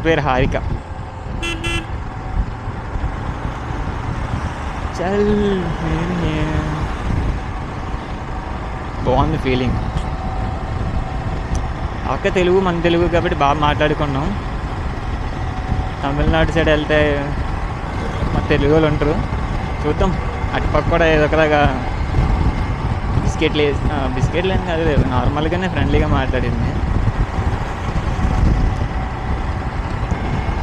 పేరు హారిక. చల్ బాగుంది ఫీలింగ్. అక్క తెలుగు, మన తెలుగు కాబట్టి బాగా మాట్లాడుకున్నాం. తమిళనాడు సైడ్ వెళ్తే మన తెలుగు వాళ్ళు ఉంటారు, చూద్దాం. అటుపక్క కూడా ఏదో ఒకలాగా బిస్కెట్లు ఏం కాదు, నార్మల్గానే ఫ్రెండ్లీగా మాట్లాడింది.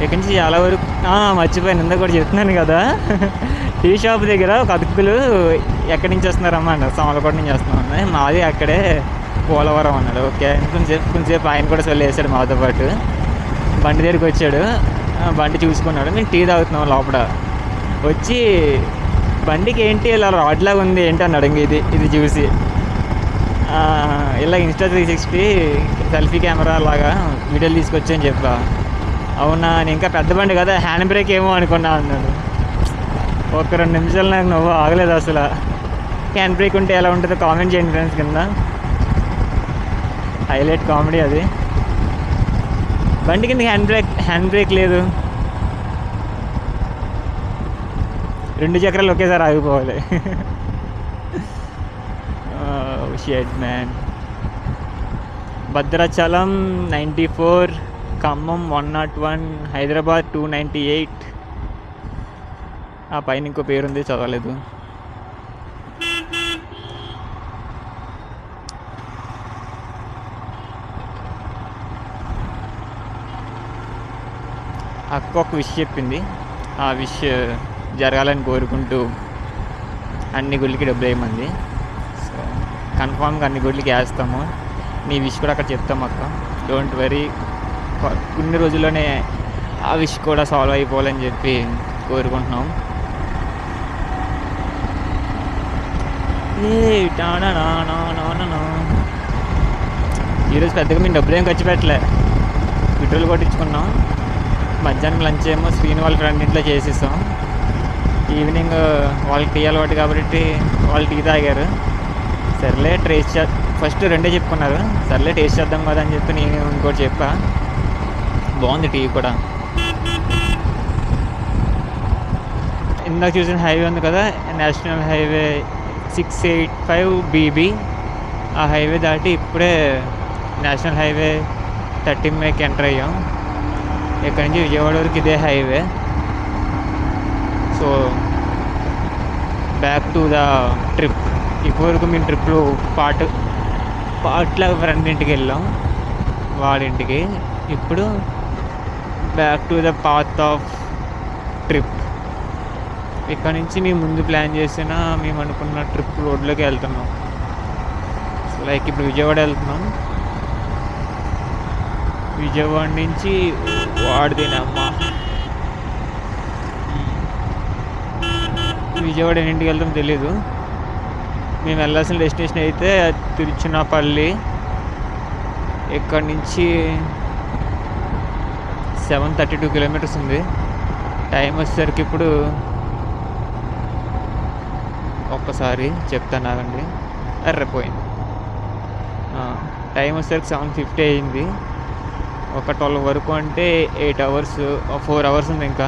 ఇక్కడి నుంచి చాలా వరకు మర్చిపోయాను, ఇందాక కూడా చెప్తున్నాను కదా. టీ షాప్ దగ్గర ఒక అతుకులు ఎక్కడి నుంచి వస్తున్నారమ్మా అన్నారు. సోమలకోట నుంచి వస్తున్నాం. మాది అక్కడే పోలవరం అన్నాడు. ఓకే, కొంచెంసేపు ఆయన కూడా సొల్లు వేసాడు మాతో పాటు. బండి దగ్గరికి వచ్చాడు, బండి చూసుకున్నాడు. మేము టీ తాగుతున్నాం లోపల. వచ్చి బండికి ఏంటి ఇలా రాడ్లాగా ఉంది ఏంటి అన్నాడు. ఇది చూసి ఇలా ఇన్స్టా 360 సెల్ఫీ కెమెరా లాగా వీడియోలు తీసుకొచ్చి అని చెప్పా. అవునా, నేను ఇంకా పెద్ద బండి కదా, హ్యాండ్ బ్రేక్ ఏమో అనుకున్నా అన్నాడు. ఒక 2 నిమిషాలు నాకు నువ్వు ఆగలేదు అసలు. హ్యాండ్ బ్రేక్ ఉంటే ఎలా ఉంటుందో కామెంట్ చేయండి ఫ్రెండ్స్ కింద. హైలైట్ కామెడీ అది. బండి కింద హ్యాండ్ బ్రేక్ లేదు, 2 చక్రాలు ఒకేసారి ఆగిపోవాలి. Shit man. భద్రాచలం 94, ఖమ్మం 101, హైదరాబాద్ 298. ఆ పైన ఇంకో పేరుంది, చదవలేదు. అక్క ఒక విష్ చెప్పింది, ఆ విష్ జరగాలని కోరుకుంటూ అన్ని గుళ్ళకి డబ్బులు వేయమంది. సో కన్ఫామ్గా అన్ని గుళ్ళకి వేస్తాము. నీ విష్ కూడా అక్కడ చెప్తాము అక్క, డోంట్ వరీ. కొన్ని రోజుల్లోనే ఆ విష్ కూడా సాల్వ్ అయిపోవాలని చెప్పి కోరుకుంటున్నాం. ఈరోజు పెద్దగా మేము డబ్బులు ఏం ఖర్చు పెట్టలే, పెట్రోల్ కొట్టించుకున్నాం. మధ్యాహ్నం లంచ్ ఏమో శ్రీని వాళ్ళ ఫ్రెండ్ ఇంట్లో చేసేసాం. ఈవినింగ్ వాళ్ళకి టీ అలవాటు కాబట్టి వాళ్ళు టీ తాగారు. సర్లే ఫస్ట్ 2 చెప్పుకున్నారు. సర్లే టేస్ట్ చేద్దాం కదా అని చెప్పి నేను ఇంకోటి చెప్పా. బాగుంది టీ కూడా. ఇందాక చూసిన హైవే ఉంది కదా, నేషనల్ హైవే 685 BB. ఆ హైవే దాటి ఇప్పుడే నేషనల్ హైవే 13 ఎంటర్ అయ్యాం. ఇక్కడి నుంచి విజయవాడ వరకు ఇదే highway. So back to the trip. ఇప్పటివరకు మేము ట్రిప్లో పార్ట్లాగా ఫ్రెండ్ ఇంటికి వెళ్ళాం, వాడింటికి. ఇప్పుడు back to the path of trip. ఇక్కడ నుంచి మేము ముందు ప్లాన్ చేసిన, మేము అనుకున్న ట్రిప్ రోడ్లోకి వెళ్తున్నాం. లైక్ ఇప్పుడు విజయవాడ వెళ్తున్నాం. విజయవాడ నుంచి వాడిదినమ్మ. విజయవాడ ఎన్నింటికి వెళ్తాం తెలీదు. మేము వెళ్ళాల్సిన డెస్టినేషన్ అయితే తిరుచునాపల్లి. ఇక్కడి నుంచి 732 కిలోమీటర్స్ ఉంది. టైం వచ్చేసరికి ఇప్పుడు ఒక్కసారి చెప్తాను ఆగండి. పోయింది. టైం వచ్చేసరికి 7:50 అయింది. ఒక 12 వరకు అంటే 8 అవర్స్, 4 అవర్స్ ఉంది. ఇంకా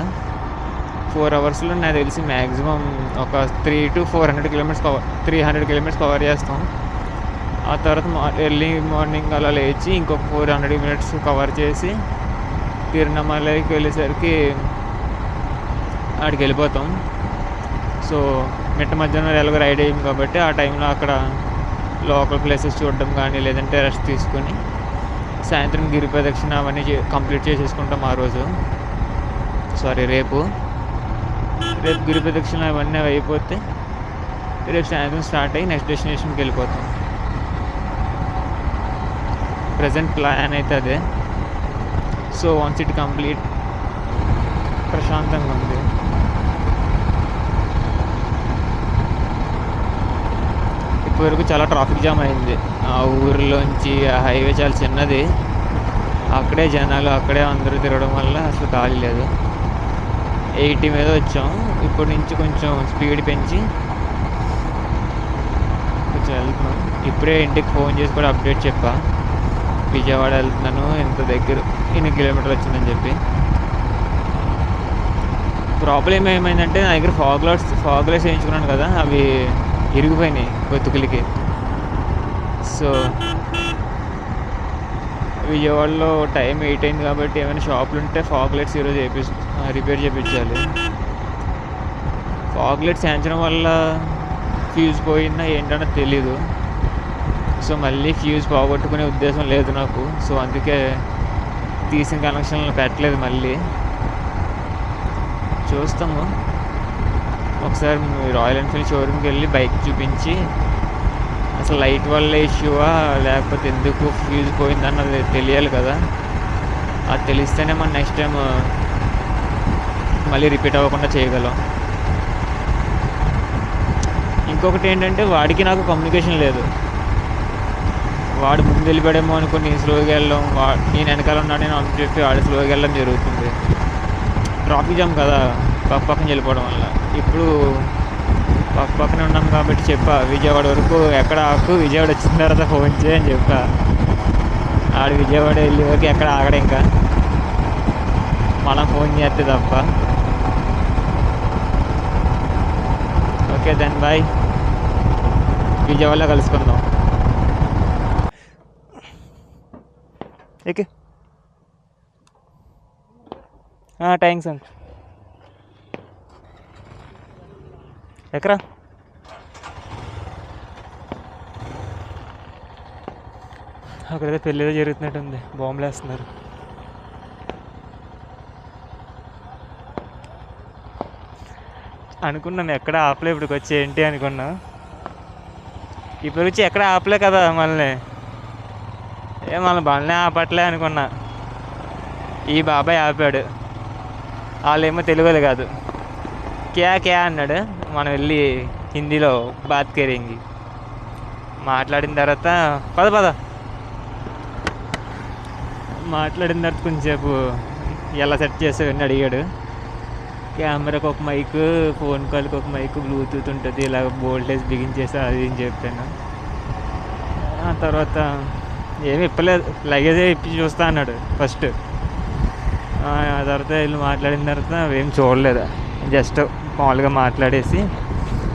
4 అవర్స్లో నాకు తెలిసి మ్యాక్సిమం ఒక 300 to 400 కిలోమీటర్స్ కవర్ చేస్తాం. ఆ తర్వాత ఎర్లీ మార్నింగ్ అలా లేచి ఇంకొక 400 minutes కవర్ చేసి తిరువణమలైకి వెళ్ళేసరికి ఆడికి వెళ్ళిపోతాం. సో మిట్ట మధ్యాహ్నం ఎలాగో రైడ్ అయ్యాం కాబట్టి ఆ టైంలో అక్కడ లోకల్ ప్లేసెస్ చూడడం కానీ, లేదంటే రెస్ట్ తీసుకొని సాయంత్రం గిరి ప్రదక్షిణ అవన్నీ కంప్లీట్ చేసేసుకుంటాం ఆ రోజు. రేపు గిరి ప్రదక్షిణ అవన్నీ అయిపోతే రేపు సాయంత్రం స్టార్ట్ అయ్యి నెక్స్ట్ డెస్టినేషన్కి వెళ్ళిపోతాం. ప్రజెంట్ ప్లాన్ అయితే అదే. సో వన్స్ ఇట్ కంప్లీట్ ప్రశాంతంగా ఉంది. ఇప్పటివరకు చాలా ట్రాఫిక్ జామ్ అయింది. ఆ ఊరిలోంచి ఆ హైవే చాలా చిన్నది, అక్కడే జనాలు అక్కడే అందరూ తిరగడం వల్ల అసలు ఖాళీ లేదు. 80 మీద వచ్చాం. ఇప్పటి నుంచి కొంచెం స్పీడ్ పెంచి కొంచెం వెళ్తున్నాం. ఇప్పుడే ఇంటికి ఫోన్ చేసి కూడా అప్డేట్ చెప్పా, విజయవాడ వెళ్తున్నాను, ఇంత దగ్గర 8 కిలోమీటర్లు వచ్చిందని చెప్పి. ప్రాబ్లం ఏమైందంటే నా దగ్గర ఫాగ్ లైట్స్ వేయించుకున్నాను కదా, అవి ఇరిగిపోయినాయి గొత్తుకులకి. సో విజయవాడలో టైం 8 అయింది కాబట్టి ఏమైనా షాపులు ఉంటే ఫాగ్ లైట్స్ ఈరోజు రిపేర్ చేయించాలి. ఫాగ్ లైట్స్ వేయించడం వల్ల ఫ్యూజ్ పోయిందా ఏంటన్నది తెలీదు. సో మళ్ళీ ఫ్యూజ్ పోగొట్టుకునే ఉద్దేశం లేదు నాకు. సో అందుకే తీసిన కనెక్షన్లు పెట్టలేదు. మళ్ళీ చూస్తాము. ఒకసారి రాయల్ ఎన్ఫీల్డ్ షోరూమ్కి వెళ్ళి బైక్ చూపించి అసలు లైట్ వల్ల ఇష్యూవా లేకపోతే ఎందుకు ఫ్యూజ్ పోయిందన్నది తెలియాలి కదా. అది తెలిస్తేనే మనం నెక్స్ట్ టైం మళ్ళీ రిపీట్ అవ్వకుండా చేయగలం. ఇంకొకటి ఏంటంటే వాడికి నాకు కమ్యూనికేషన్ లేదు. వాడు ముందు వెళ్ళిపోయాడేమో అనుకుని నేను స్లోగా వెళ్ళడం, నేను వెనకాల ఉన్నాడని అని చెప్పి వాడు స్లోగా వెళ్ళడం జరుగుతుంది. ట్రాఫిక్ జామ్ కదా, పక్కన వెళ్ళిపోవడం వల్ల. ఇప్పుడు పక్కనే ఉన్నాం కాబట్టి చెప్పా, విజయవాడ వరకు ఎక్కడ ఆకు, విజయవాడ వచ్చిన తర్వాత ఫోన్ చేయని చెప్పా. ఆడు విజయవాడ వెళ్ళే వరకు ఎక్కడ ఆగడం, ఇంకా మనం ఫోన్ చేస్తే తప్ప. ఓకే దెన్ బాయ్, విజయవాడలో కలుసుకుందాం. ఓకే థ్యాంక్స్ అండి. ఎక్కరా అక్కడైతే పెళ్ళిదో జరుగుతున్నట్టుంది, బాంబులు వేస్తున్నారు. అనుకున్నాను ఎక్కడ ఆపలే, ఇప్పటికి వచ్చి ఏంటి అనుకున్నా. ఇప్పుడు వచ్చి ఎక్కడ ఆపలే కదా మనల్ని, మన బండ్లే ఆపట్లే అనుకున్నా. ఈ బాబాయ్ ఆపాడు. వాళ్ళేమో తెలుగులో కాదు, క్యా క్యా అన్నాడు. మనం వెళ్ళి హిందీలో బాత్ కరేంగి మాట్లాడిన తర్వాత పద మాట్లాడిన తర్వాత కొంచెంసేపు ఎలా సెట్ చేసావని అడిగాడు. కెమెరాకి ఒక మైక్, ఫోన్ కాల్కి ఒక మైక్, బ్లూటూత్ ఉంటుంది, ఇలా వోల్టేజ్ బిగించేసా అది అని చెప్పాను. ఆ తర్వాత ఏమి ఇప్పలేదు, లగేజే ఇప్పి చూస్తా అన్నాడు ఫస్ట్. ఆ తర్వాత వీళ్ళు మాట్లాడిన తర్వాత ఏం చూడలేదు, జస్ట్ మామూలుగా మాట్లాడేసి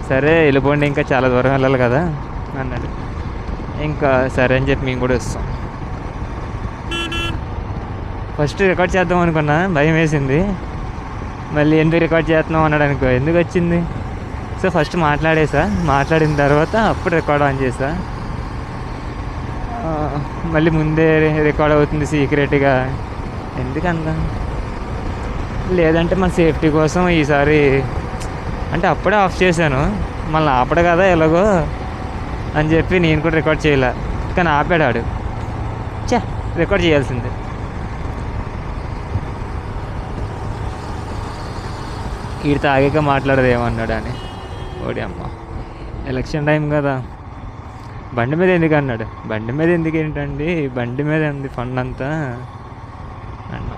సరే వెళ్ళిపోండి, ఇంకా చాలా దూరం వెళ్ళాలి కదా అన్నాడు. ఇంకా సరే అని చెప్పి మేము కూడా వస్తాం. ఫస్ట్ రికార్డ్ చేద్దాం అనుకున్నా, భయం వేసింది. మళ్ళీ ఎందుకు రికార్డ్ చేస్తున్నాం అన్నాడు అనుకో, ఎందుకు వచ్చింది. సో ఫస్ట్ మాట్లాడిన తర్వాత అప్పుడు రికార్డ్ ఆన్ చేసా. మళ్ళీ ముందే రికార్డ్ అవుతుంది సీక్రెట్గా, ఎందుకంతా. లేదంటే మన సేఫ్టీ కోసం ఈసారి అంటే అప్పుడే ఆఫ్ చేశాను, మళ్ళీ ఆపడు కదా ఎలాగో అని చెప్పి నేను కూడా రికార్డ్ చేయలే. కానీ ఆపాడు. రికార్డ్ చేయాల్సిందే. వీడితో ఆగాక మాట్లాడదు ఏమన్నాడు అని. ఓడి అమ్మ, ఎలక్షన్ టైం కదా, బండి మీద ఎందుకు అన్నాడు. బండి మీద ఎందుకు ఏంటండి, బండి మీద ఉంది ఫండ్ అంతా అన్నా.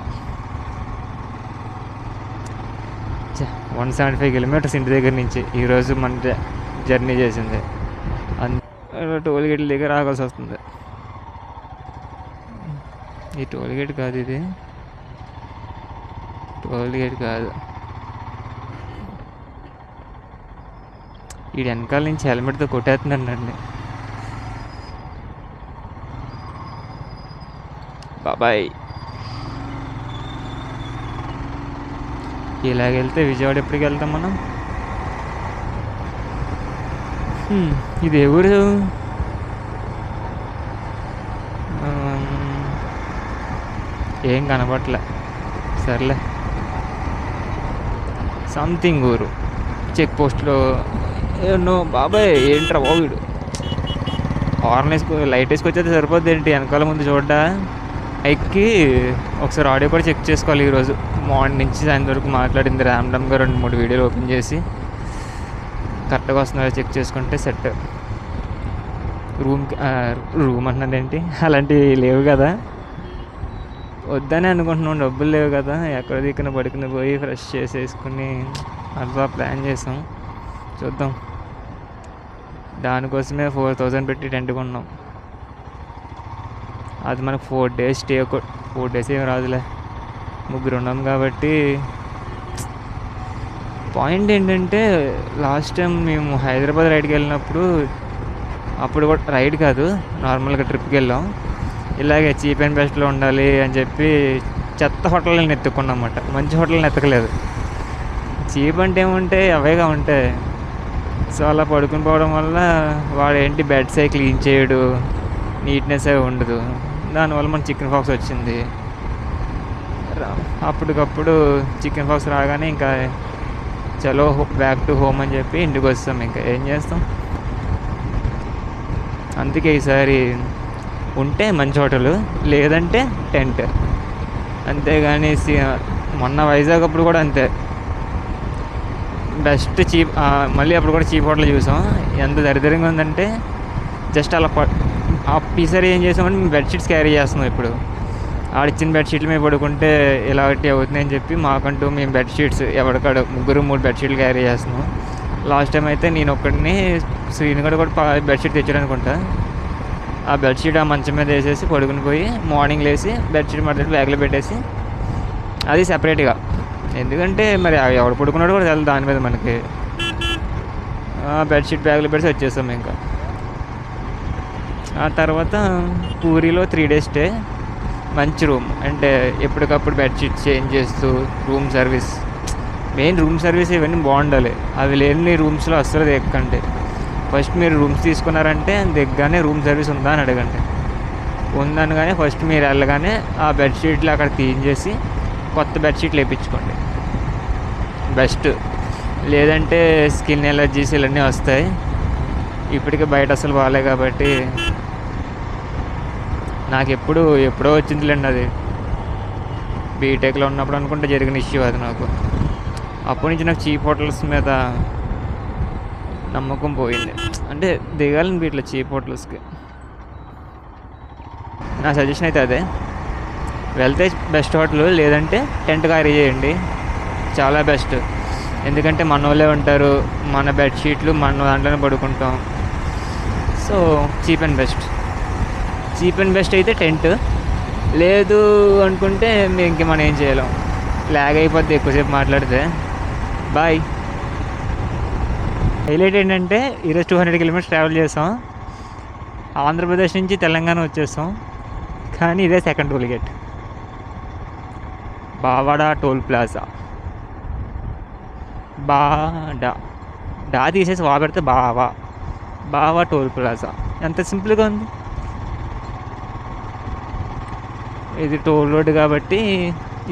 175 కిలోమీటర్స్ ఇంటి దగ్గర నుంచి ఈరోజు మన జర్నీ చేసింది. టోల్ గేట్ల దగ్గర ఆగాల్సి వస్తుంది. ఈ టోల్ గేట్ కాదు, ఇది టోల్ గేట్ కాదు. ఈ వెనకాల నుంచి హెల్మెట్తో కొట్టేస్తున్నానండి బాబాయ్. ఇలాగెళ్తే విజయవాడ ఎప్పటికి వెళ్తాం మనం. ఇది ఎవరు, ఏం కనపట్లే. సర్లే, సంథింగ్ ఊరు. చెక్ పోస్ట్లో నో బాబాయ్, ఏంట్రా బాబు వీడు హార్న్ లైట్ వేసుకొచ్చేది సరిపోద్ది ఏంటి, వెనకాల ముందు చూడ్డా. ఎక్కి ఒకసారి ఆడియో కూడా చెక్ చేసుకోవాలి. ఈరోజు మార్నింగ్ నుంచి సాయంత్రం వరకు మాట్లాడింది ర్యాండమ్గా 2-3 వీడియోలు ఓపెన్ చేసి కరెక్ట్గా వస్తున్నారో చెక్ చేసుకుంటే సెట్. రూమ్ అన్నదేంటి, అలాంటివి లేవు కదా, వద్దనే అనుకుంటున్నాం. డబ్బులు లేవు కదా, ఎక్కడ దిక్కున పడుకుని పోయి ఫ్రెష్ చేసేసుకుని అలా ప్లాన్ చేసాం. చూద్దాం. దానికోసమే 4000 పెట్టి టెంట్ కొన్నాం. అది మనకు 4 days స్టే. 4 days ఏం రాదులే, ముగ్గురు ఉన్నాం కాబట్టి పాయింట్ ఏంటంటే లాస్ట్ టైం మేము హైదరాబాద్ రైడ్కి వెళ్ళినప్పుడు, అప్పుడు కూడా రైడ్ కాదు, నార్మల్గా ట్రిప్కి వెళ్ళాం. ఇలాగే చీప్ అండ్ బెస్ట్లో ఉండాలి అని చెప్పి చెత్త హోటల్ని ఎత్తుకున్నాం అన్నమాట. మంచి హోటల్ని ఎత్తకలేదు. చీప్ అంటే ఏముంటాయి, అవేగా ఉంటాయి. సో అలా పడుకుని పోవడం వల్ల వాడు ఏంటి బెడ్స్ అవి క్లీన్ చేయడు, నీట్నెస్ అవి ఉండదు. దానివల్ల మనకు చికెన్ పాక్స్ వచ్చింది. అప్పటికప్పుడు చికెన్ పాక్స్ రాగానే ఇంకా చలో బ్యాక్ టు హోమ్ అని చెప్పి ఇంటికి వస్తాం. ఇంకా ఏం చేస్తాం. అందుకే ఈసారి ఉంటే మంచి హోటలు, లేదంటే టెంట్. అంతేగాని మొన్న వైజాగ్ అప్పుడు కూడా అంతే, బెస్ట్ చీప్, మళ్ళీ అప్పుడు కూడా చీప్ హోటల్ చూసాం. ఎంత దరిద్రంగా ఉందంటే జస్ట్ అలా ఈసారి ఏం చేసామని మేము బెడ్షీట్స్ క్యారీ చేస్తున్నాం. ఇప్పుడు ఆడిచ్చిన బెడ్షీట్లు మేము పడుకుంటే ఇలాంటి అవుతున్నాయని చెప్పి మాకంటూ మేము బెడ్షీట్స్ ఎవరికాడు 3 బెడ్షీట్లు క్యారీ చేస్తున్నాం. లాస్ట్ టైం అయితే నేను ఒక్కడిని, శ్రీనుగడ కూడా బెడ్షీట్ తెచ్చాడు అనుకుంటా. ఆ బెడ్షీట్ ఆ మంచం మీద వేసేసి పడుకుని పోయి మార్నింగ్ లేసి బెడ్షీట్ మధ్య బ్యాగ్లో పెట్టేసి, అది సెపరేట్గా. ఎందుకంటే మరి ఎవడు పడుకున్నాడు కూడా తెలియదు దాని మీద మనకి. బెడ్షీట్ బ్యాగ్లో పెట్టి వచ్చేసాం. ఇంకా ఆ తర్వాత పూరిలో 3 days స్టే. మంచి రూమ్, అంటే ఎప్పటికప్పుడు బెడ్షీట్ చేంజ్ చేస్తూ, room service, main room service ఇవన్నీ బాగుండాలి. అవి లేని రూమ్స్లో అస్సలు దిగకండి. ఫస్ట్ మీరు రూమ్స్ తీసుకున్నారంటే దిగ్గానే రూమ్ సర్వీస్ ఉందా అని అడగండి. ఉందనగానే ఫస్ట్ మీరు వెళ్ళగానే ఆ బెడ్షీట్లు అక్కడ తీయించేసి కొత్త బెడ్షీట్లు వేయించుకోండి, బెస్ట్. లేదంటే స్కిన్ ఎలర్జీస్ ఇవన్నీ వస్తాయి. ఇప్పటికే బయట అసలు బాగాలే కాబట్టి నాకు ఎప్పుడో వచ్చిందిలేండి. అది బీటెక్లో ఉన్నప్పుడు అనుకుంటే జరిగిన ఇష్యూ అది నాకు. అప్పటి నుంచి నాకు చీప్ హోటల్స్ మీద నమ్మకం పోయింది. అంటే దిగాలని వీటిలో చీప్ హోటల్స్కి. నా సజెషన్ అయితే అదే, వెళ్తే బెస్ట్ హోటల్, లేదంటే టెంట్ క్యారీ చేయండి, చాలా బెస్ట్. ఎందుకంటే మన వాళ్ళే ఉంటారు, మన బెడ్షీట్లు మన దాంట్లోనే పడుకుంటాం. సో చీప్ అండ్ బెస్ట్ అయితే టెంట్. లేదు అనుకుంటే ఇంక మనం ఏం చేయలేం, లాగ్ అయిపోద్ది ఎక్కువసేపు మాట్లాడితే. బాయ్. హైలైట్ ఏంటంటే ఈరోజు 200 kilometers ట్రావెల్ చేసాం. ఆంధ్రప్రదేశ్ నుంచి తెలంగాణ వచ్చేసాం. కానీ ఇదే సెకండ్ టోల్ గేట్, బావాడ టోల్ ప్లాజా. డా తీసేసి పెడితే బావా టోల్ ప్లాజా. ఎంత సింపుల్గా ఉంది. ఇది టోల్ రోడ్ కాబట్టి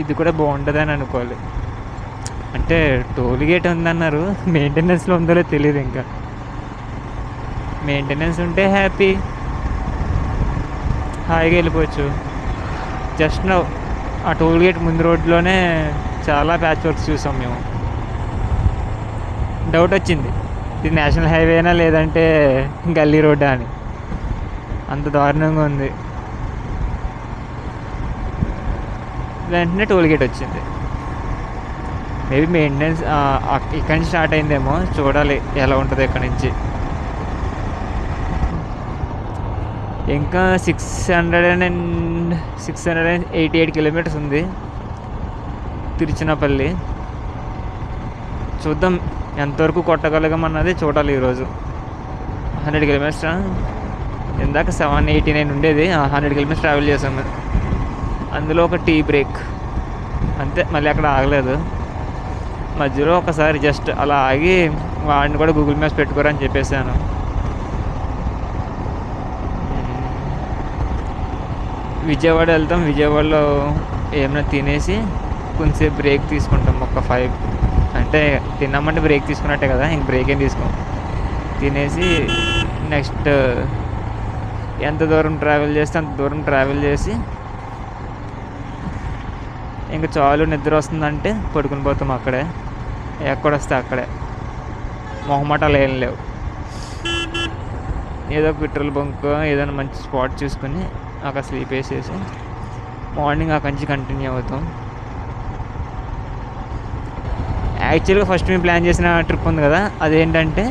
ఇది కూడా బాగుంటుందని అనుకోవాలి. అంటే టోల్ గేట్ ఉందన్నారు, మెయింటెనెన్స్లో ఉందో తెలియదు. ఇంకా మెయింటెనెన్స్ ఉంటే హాయిగా వెళ్ళిపోవచ్చు. జస్ట్ ఆ టోల్ గేట్ ముందు రోడ్లోనే చాలా ప్యాచ్ వర్క్స్ చూసాం మేము. డౌట్ వచ్చింది, ఇది నేషనల్ హైవేనా లేదంటే గల్లీ రోడ్డా అని. అంత దారుణంగా ఉంది. వెంటనే టోల్ గేట్ వచ్చింది. మేబీ మెయింటెనెన్స్ ఇక్కడి నుంచి స్టార్ట్ అయిందేమో, చూడాలి ఎలా ఉంటుంది ఇక్కడి నుంచి. ఇంకా 688 kilometers ఉంది తిరుచినాపల్లి. చూద్దాం ఎంతవరకు కొట్టగలగమన్నది చూడాలి ఈరోజు. 100 kilometers, ఇందాక 789 ఉండేది. 100 kilometers ట్రావెల్ చేసాము. అందులో ఒక టీ బ్రేక్ అంతే, మళ్ళీ అక్కడ ఆగలేదు. మధ్యలో ఒకసారి జస్ట్ అలా ఆగి వాడిని కూడా గూగుల్ మ్యాప్స్ పెట్టుకోరని చెప్పేశాను. విజయవాడ వెళ్తాం. విజయవాడలో ఏమైనా తినేసి కొంచెంసేపు బ్రేక్ తీసుకుంటాం. ఒక 5, అంటే తిన్నామంటే బ్రేక్ తీసుకున్నట్టే కదా, ఇంక బ్రేక్ ఏం తీసుకోం. తినేసి నెక్స్ట్ ఎంత దూరం ట్రావెల్ చేస్తే అంత దూరం ట్రావెల్ చేసి ఇంకా చాలు నిద్ర వస్తుందంటే పడుకుని పోతాం అక్కడే. ఎక్కడొస్తే అక్కడే, మొహమాటాలు ఏం లేవు. ఏదో పెట్రోల్ బంక్ ఏదైనా మంచి స్పాట్ చూసుకొని అక్కడ స్లీప్ వేసేసి మార్నింగ్ అక్కడి నుంచి కంటిన్యూ అవుతాం. యాక్చువల్గా ఫస్ట్ మేము ప్లాన్ చేసిన ట్రిప్ ఉంది కదా, అదేంటంటే